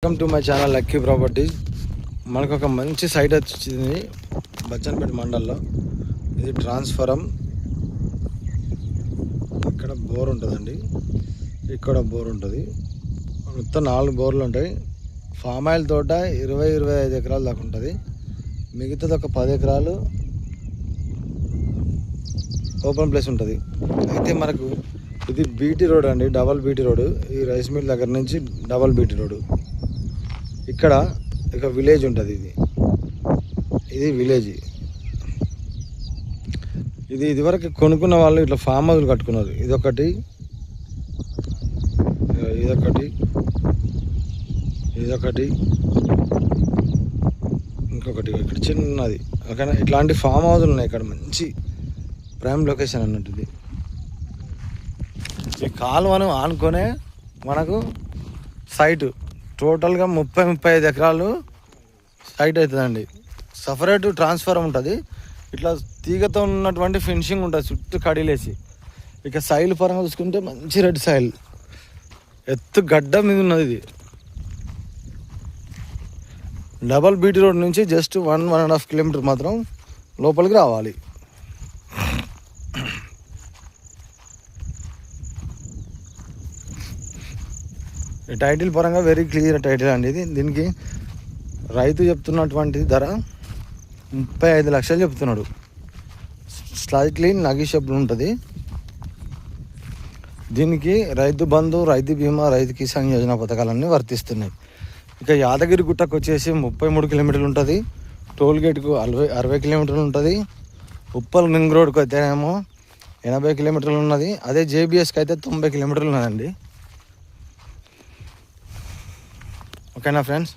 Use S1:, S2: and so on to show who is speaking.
S1: Welcome to my channel lucky properties. మనకు ఒక మంచి సైట్ వచ్చింది బచ్చన్పేట మండల్లో. ఇది ట్రాన్స్ఫారం. ఇక్కడ బోర్ ఉంటుందండి, ఇక్కడ బోర్ ఉంటుంది. మొత్తం 4 బోర్లు ఉంటాయి. ఫామ్ ఆయిల్ తోట 20-25 ఎకరాల దాకా ఉంటుంది. మిగతాది ఒక 10 ఎకరాలు ఓపెన్ ప్లేస్ ఉంటుంది. అయితే మనకు ఇది బీటీ రోడ్ అండి, డబల్ బీటీ రోడ్. ఈ రైస్ మిల్ దగ్గర నుంచి డబల్ బీటీ రోడ్. ఇక్కడ ఒక విలేజ్ ఉంటుంది. ఇది విలేజ్. ఇదివరకు కొనుక్కున్న వాళ్ళు ఇట్లా ఫామ్ హౌస్లు కట్టుకున్నారు. ఇదొకటి, ఇంకొకటి ఇక్కడ చిన్నది. ఓకేనా, ఇట్లాంటి ఫామ్ హౌస్లు ఉన్నాయి ఇక్కడ. మంచి ప్రైమ్ లొకేషన్ అన్నట్టు. ఈ కాలువను ఆనుకొనే మనకు సైటు టోటల్గా 30-35 ఎకరాలు సైట్ అవుతుందండి. సపరేట్ ట్రాన్స్ఫారం ఉంటుంది. ఇట్లా తీగతో ఉన్నటువంటి ఫినిషింగ్ ఉంటుంది చుట్టూ కడిలేసి. ఇక సైల్ పరంగా చూసుకుంటే మంచి రెడ్ సైల్, ఎత్తు గడ్డ మీద ఉన్నది. ఇది డబల్ బీటీ రోడ్ నుంచి జస్ట్ 1-1.5 కిలోమీటర్ మాత్రం లోపలికి రావాలి. టైటిల్ పరంగా వెరీ క్లియర్ టైటిల్ అండి ఇది. దీనికి రైతు చెప్తున్నటువంటి ధర 35 లక్షలు చెప్తున్నాడు. స్లైట్లీ నెగోషియబుల్ ఉంటుంది. దీనికి రైతు బంధు, రైతు బీమా, రైతు కిసాన్ యోజన పథకాలన్నీ వర్తిస్తున్నాయి. ఇక యాదగిరి గుట్టకు వచ్చేసి 33 కిలోమీటర్లు ఉంటుంది. టోల్ గేట్కు 60 కిలోమీటర్లు ఉంటుంది. ఉప్పల్ రింగ్ రోడ్కు అయితేనేమో 80 కిలోమీటర్లు ఉన్నది. అదే జేబీఎస్కి అయితే 90 కిలోమీటర్లు ఉన్నదండి. ఓకేనా ఫ్రెండ్స్.